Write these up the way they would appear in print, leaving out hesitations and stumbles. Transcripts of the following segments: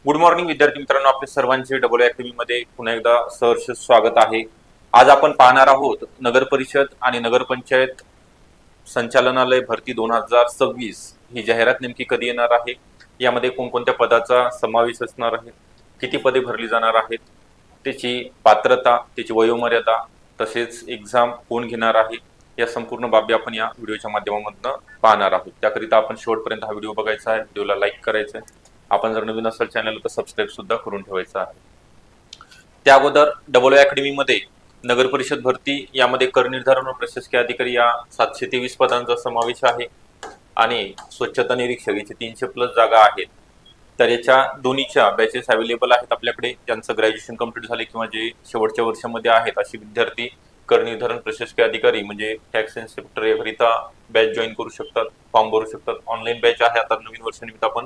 Good morning विद्यार्थी मित्रांनो, आपले सर्वांचे डबल अकॅडमी मध्ये पुन्हा एकदा सहर्ष स्वागत आहे। आज आपण पाहणार आहोत नगर परिषद आणि नगरपंचायत संचालनालय भरती 2026 ही जाहिरात नेमकी कधी येणार आहे, यामध्ये कोणकोणत्या पदाचा समावेश असणार आहे, किती पदे भरली जाणार आहेत, त्याची पात्रता, त्याची वयोमर्यादा, तसेच एक्झाम कोण घेणार आहे, या संपूर्ण बाबी आपण या व्हिडिओच्या माध्यमातून पाहणार आहोत। त्याकरिता आपण शेवटपर्यंत हा व्हिडिओ बघायचा आहे, व्हिडिओला लाईक करायचं आहे, आपण जर नवीन असेल चॅनल तर सबस्क्राईब सुद्धा करून ठेवायचं आहे। त्या अगोदर डबल अकॅडमी मध्ये नगर परिषद भरती यामध्ये कर निर्धारण व प्रशासकीय अधिकारी या 723 पदांचा समावेश आहे आणि स्वच्छता निरीक्षक याचे 300+ जागा आहेत। तर याच्या दोन्हीच्या बॅचेस अवेलेबल आहेत आपल्याकडे, ज्यांचं ग्रॅज्युएशन कंप्लीट झाले किंवा जे शेवटच्या वर्षामध्ये आहेत असे विद्यार्थी कर निर्धारण प्रशासकीय अधिकारी म्हणजे टॅक्स इन्स्पेक्टर याकरिता बॅच जॉईन करू शकतात, फॉर्म भरू शकतात। ऑनलाईन बॅच आहे, आता नवीन वर्षानिमित्त आपण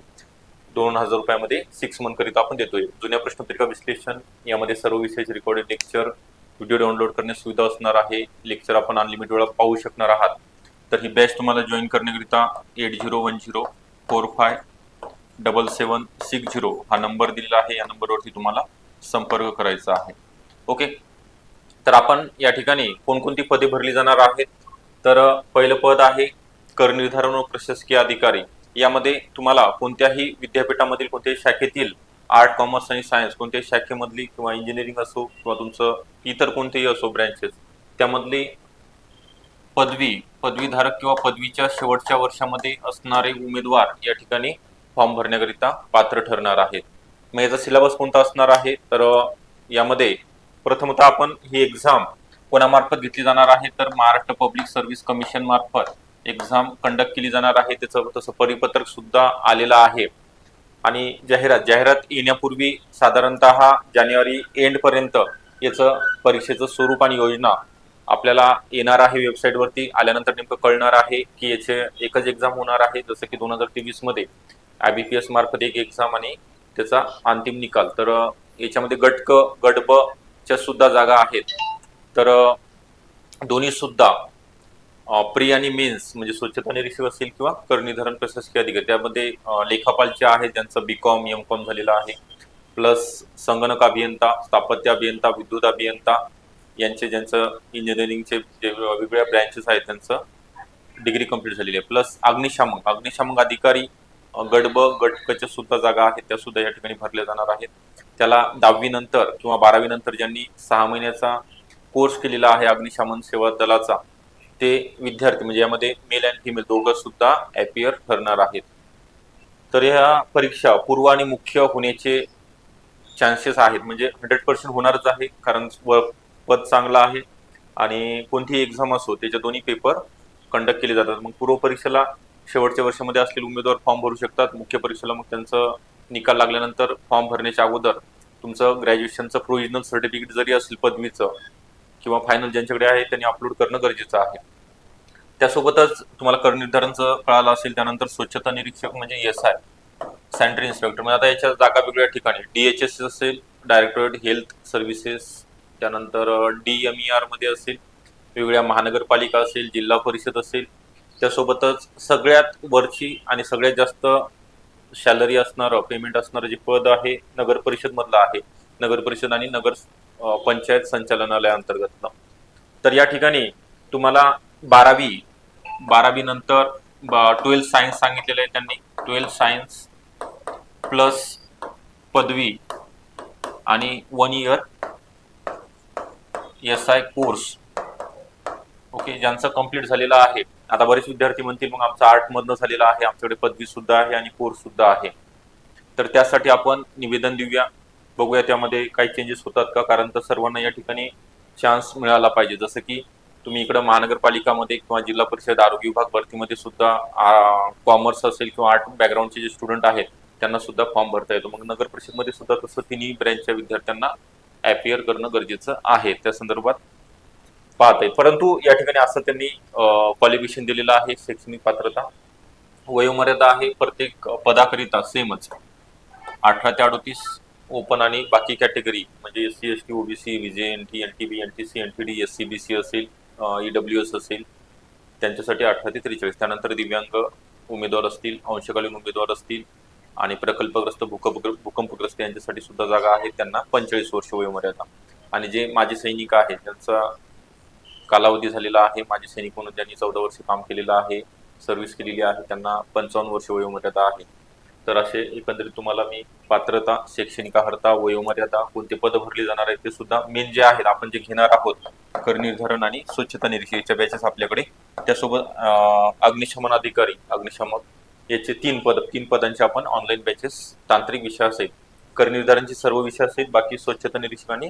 2000 रुपयामध्ये 6 मंथ करिता आपण देतोय। जुन्या प्रश्नपत्रिका विश्लेषण यामध्ये सर्व विषयाचे रेकॉर्डेड लेक्चर व्हिडिओ डाउनलोड करण्यास सुविधा असणार आहे। लेक्चर आपण अनलिमिटेड वेळा पाहू शकणार आहात। तर ही बॅच तुम्हाला जॉईन करण्याकरिता 8010457760 हा नंबर दिलेला आहे, या नंबरवरती तुम्हाला संपर्क करायचा आहे। ओके, तर आपण या ठिकाणी कोणकोणती पदे भरली जाणार आहेत, तर पहिलं पद आहे कर निर्धारण व प्रशासकीय अधिकारी। यामध्ये तुम्हाला कोणत्याही विद्यापीठामधील कोणत्याही शाखेतील आर्ट, कॉमर्स आणि सायन्स कोणत्याही शाखेमधली किंवा इंजिनिअरिंग असो किंवा तुमचं इतर कोणतेही असो ब्रँचेस, त्यामधली पदवीधारक किंवा पदवीच्या शेवटच्या वर्षामध्ये असणारे उमेदवार या ठिकाणी फॉर्म भरण्याकरिता पात्र ठरणार आहेत। मग याचा सिलेबस कोणता असणार आहे, तर यामध्ये प्रथमतः आपण ही एक्झाम कोणामार्फत घेतली जाणार आहे, तर महाराष्ट्र पब्लिक सर्व्हिस कमिशन मार्फत एक्झाम कंडक्ट केली जाणार आहे। त्याचं तसं परिपत्रक सुद्धा आलेलं आहे आणि जाहिरात येण्यापूर्वी साधारणतः जानेवारी एंड पर्यंत याचं परीक्षेचं स्वरूप आणि योजना आपल्याला येणार आहे। वेबसाईटवरती आल्यानंतर नेमकं कळणार आहे की याचे एकच एक्झाम होणार आहे, जसं की 2023 मध्ये IBPS मार्फत एक एक्झाम आणि त्याचा अंतिम निकाल। तर याच्यामध्ये गट क गट ब च्या सुद्धा जागा आहेत। तर दोन्ही सुद्धा प्री आणि मेन्स म्हणजे स्वच्छता निरीक्षक असेल किंवा कर निर्धारण प्रशासकीय अधिकारी, त्यामध्ये लेखापालचे आहेत ज्यांचं BCom MCom झालेलं आहे, प्लस संगणक अभियंता, स्थापत्य अभियंता, विद्युत अभियंता यांचे ज्यांचं इंजिनिअरिंगचे जे वेगवेगळ्या ब्रँचेस आहेत त्यांचं डिग्री कंप्लीट झालेली आहे, प्लस अग्निशामक अधिकारी गट ब गट क च्या सुद्धा जागा आहेत, त्या सुद्धा या ठिकाणी भरल्या जाणार आहेत। त्याला 10वी नंतर किंवा 12वी नंतर ज्यांनी 6 महिन्याचा कोर्स केलेला आहे अग्निशमन सेवा दलाचा, ते विद्यार्थी म्हणजे यामध्ये मेल अँड फिमेल दोघं सुद्धा अपियर ठरणार आहेत। तर ह्या परीक्षा पूर्व आणि मुख्य होण्याचे चान्सेस आहेत, म्हणजे 100% होणारच आहे, कारण पद चांगला आहे आणि कोणतीही एक्झाम असो त्याचे दोन्ही पेपर कंडक्ट केले जातात। मग पूर्व परीक्षेला शेवटच्या वर्षामध्ये असलेले उमेदवार फॉर्म भरू शकतात, मुख्य परीक्षेला मग त्यांचं निकाल लागल्यानंतर फॉर्म भरण्याच्या अगोदर तुमचं ग्रॅज्युएशनचं प्रोव्हिजनल सर्टिफिकेट जरी असेल पदवीचं किंवा फायनल ज्यांच्याकडे आहे त्यांनी अपलोड करणं गरजेचं आहे। त्यासोबतच तुम्हाला कर निर्धारणचं कळालं असेल, त्यानंतर स्वच्छता निरीक्षक म्हणजे SI सॅनिटरी इन्स्पेक्टर, म्हणजे आता याच्या जागा वेगवेगळ्या ठिकाणी DHS असेल, डायरेक्टरेट हेल्थ सर्व्हिसेस, त्यानंतर DMER मध्ये असेल, वेगवेगळ्या महानगरपालिका असेल, जिल्हा परिषद असेल, त्यासोबतच सगळ्यात वरची आणि सगळ्यात जास्त सॅलरी असणारं पेमेंट असणारं जे पद आहे नगर परिषद मधलं आहे, नगर परिषद आणि नगर पंचायत संचालनालय अंतर्गत। तर या ठिकाणी तुम्हाला 12वी नंतर 12 सायन्स सांगितलेलं आहे त्यांनी, 12 सायन्स प्लस पदवी आणि 1 इयर SI कोर्स, ओके, ज्यांचं कंप्लीट झालेलं आहे। आता बरेच विद्यार्थी म्हणतील मग आमचा आर्ट मधनं झालेला आहे, आमच्याकडे पदवी सुद्धा आहे आणि कोर्स सुद्धा आहे, तर त्यासाठी आपण निवेदन देऊया, बघूया त्यामध्ये काही चेंजेस होतात का, कारण तर सर्वांना या ठिकाणी चान्स मिळाला पाहिजे। जसं की तुम्ही इकडे महानगरपालिकामध्ये किंवा जिल्हा परिषद आरोग्य विभाग भरतीमध्ये सुद्धा कॉमर्स असेल किंवा आर्ट बॅकग्राऊंडचे जे स्टुडंट आहेत त्यांना सुद्धा फॉर्म भरता येतो। मग नगर परिषदमध्ये सुद्धा तसं तिन्ही ब्रँचच्या विद्यार्थ्यांना अपियर करणं गरजेचं आहे, त्या संदर्भात पाहत आहे। परंतु या ठिकाणी असं त्यांनी क्वालिफिकेशन दिलेलं आहे, शैक्षणिक पात्रता, वयोमर्यादा आहे प्रत्येक पदाकरिता सेमच 18 ते 38, ओपन आणि बाकी कॅटेगरी म्हणजे SC ST OBC VJ NT NTB NTC NTD SC BC असेल, EWS असेल त्यांच्यासाठी 18 ते 43, त्यानंतर दिव्यांग उमेदवार असतील, अंशकालीन उमेदवार असतील आणि प्रकल्पग्रस्त भूकंपग्रस्त यांच्यासाठी सुद्धा जागा आहे, त्यांना 45 वर्ष वयोमर्यादा. आणि जे माजी सैनिक आहेत त्यांचा कालावधी झालेला आहे, माजी सैनिक म्हणून ज्यांनी 14 वर्ष काम केलेलं आहे, सर्व्हिस केलेली आहे, त्यांना 55 वर्ष वयोमर्यादा आहे. तर असे एकंदरीत तुम्हाला मी पात्रता, शैक्षणिक अर्हता, वयोमर्यादा, कोणते पद भरली जाणार आहेत ते सुद्धा, मेन जे आहेत आपण जे घेणार आहोत कर निर्धारण आणि स्वच्छता निरीक्षकाच्या बॅचेस आपल्याकडे, त्यासोबत अग्निशमन अधिकारी, अग्निशामक याचे 3 पदांचे आपण ऑनलाईन बॅचेस, तांत्रिक विषय असेल, कर निर्धारणचे सर्व विषय असेल, बाकी स्वच्छता निरीक्षक आणि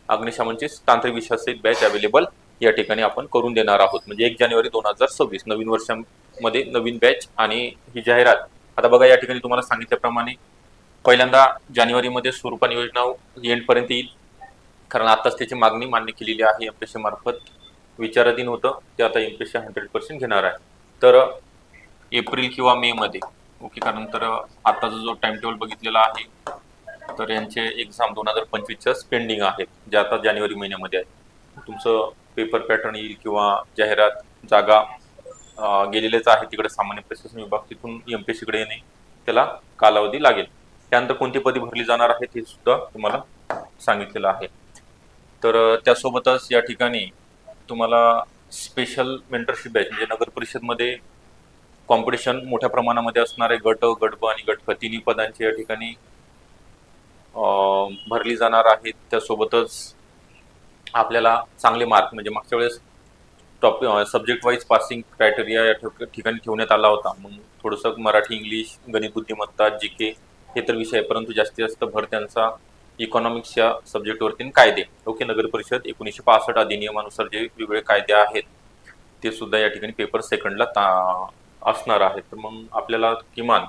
अग्निशमनचे तांत्रिक विषय असेल बॅच अवेलेबल या ठिकाणी आपण करून देणार आहोत. म्हणजे 1 जानेवारी 2026 नवीन वर्षामध्ये नवीन बॅच. आणि ही जाहिरात आता बघा, या ठिकाणी तुम्हाला सांगितल्याप्रमाणे पहिल्यांदा जानेवारीमध्ये स्वरूपा योजना एंड पर्यंत येईल, कारण आताच त्याची मागणी मान्य केलेली आहे एमपीएससी मार्फत, विचाराधीन होतं ते आता एमपीएससी 100% घेणार आहे. तर एप्रिल किंवा मे मध्ये, ओके. कारण तर आताचा जो टाइम टेबल बघितलेला आहे तर यांचे एक्झाम 2025च्या पेंडिंग आहेत, जे आता जानेवारी महिन्यामध्ये आहे. तुमचं पेपर पॅटर्न येईल किंवा जाहिरात, जागा गेलेलेच आहे तिकडे सामान्य प्रशासन विभाग, तिथून एमपीएससी कडे येणे त्याला कालावधी लागेल. त्यानंतर कोणती पदे भरली जाणार आहेत हे सुद्धा तुम्हाला सांगितलेलं आहे. तर त्यासोबतच या ठिकाणी तुम्हाला स्पेशल मेंटरशिप बॅच, म्हणजे नगर परिषदमध्ये कॉम्पिटिशन मोठ्या प्रमाणामध्ये असणारे गट, गट ब आणि गट ख तिन्ही पदांची या ठिकाणी भरली जाणार आहेत. त्यासोबतच आपल्याला चांगले मार्क, म्हणजे मागच्या वेळेस top subject wise passing criteria या ठिकाणी ठेवण्यात आला होता. मग थोडंसं मराठी, इंग्लिश, गणित बुद्धिमत्ता, जीके हे तर विषय आहे, परंतु जास्तीत जास्त भर त्यांचा इकॉनॉमिक्स या सब्जेक्टवरती कायदे, ओके. नगर परिषद 1965 अधिनियमानुसार जे वेगवेगळे कायदे आहेत ते सुद्धा या ठिकाणी पेपर सेकंडला असणार आहेत. तर मग आपल्याला किमान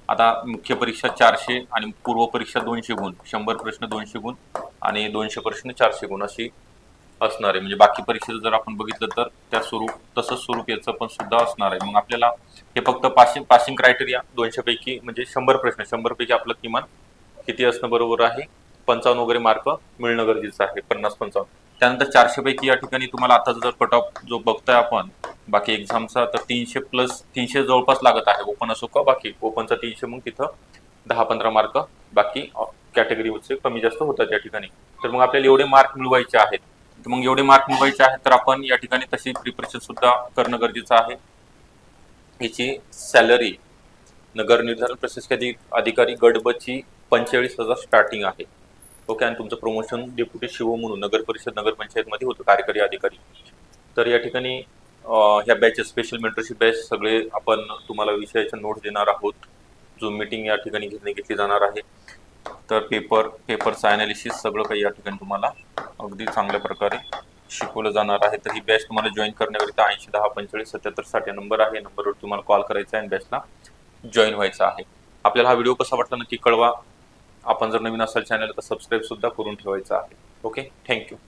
आता मुख्य परीक्षा 400 आणि पूर्व परीक्षा 200 गुण, 100 प्रश्न 200 गुण आणि 200 प्रश्न 400 गुण अशी असणार आहे. म्हणजे बाकी परीक्षेचं जर आपण बघितलं तर त्या तसंच स्वरूप याचं पण सुद्धा असणार आहे. मग आपल्याला हे फक्त पासिंग क्रायटेरिया 200 पैकी, म्हणजे 100 प्रश्न, 100 पैकी आपलं किमान किती असणं बरोबर आहे, 55 वगैरे मार्क मिळणं गरजेचं आहे, 50-55. त्यानंतर 400 पैकी या ठिकाणी तुम्हाला आता जर कट ऑफ जो बघताय आपण बाकी एक्झामचा, तर 300 जवळपास लागत आहे, ओपन असो का बाकी. ओपनचा 300, मग तिथं 10-15 मार्क बाकी कॅटेगरीचे कमी जास्त होतात या ठिकाणी. तर मग आपल्याला एवढे मार्क मिळवायचे आहेत, तर मग एवढे मार्क मिळवायचे आहेत तर आपण या ठिकाणी तशी प्रिपरेशन सुद्धा करणं गरजेचं आहे. याची सॅलरी नगर निर्धारण प्रशासकीय अधिकारी गट ब ची 45,000 स्टार्टिंग आहे, ओके. आणि तुमचं प्रमोशन डेप्युटी शिवो म्हणून नगर परिषद, नगरपंचायतमध्ये होतं, कार्यकारी अधिकारी. तर या ठिकाणी ह्या बॅचेस, स्पेशल मेंटरशिप बॅच सगळे आपण तुम्हाला विषयाच्या नोट्स देणार आहोत. झूम मीटिंग या ठिकाणी घेतली जाणार आहे. तर पेपरचं ॲनालिसिस सगळं काही या ठिकाणी तुम्हाला अगदी चांगल्या प्रकारे शिकवलं जाणार आहे. तर ही बॅच तुम्हाला जॉईन करण्याकरिता 80 10 45 77 60 नंबर आहे, नंबरवर तुम्हाला कॉल करायचा आहे आणि बॅचला जॉईन व्हायचं आहे. आपल्याला हा व्हिडिओ कसा वाटला नक्की कळवा. आपण जर नवीन असाल चॅनल तर सबस्क्राईब सुद्धा करून ठेवायचं आहे, ओके. थँक्यू.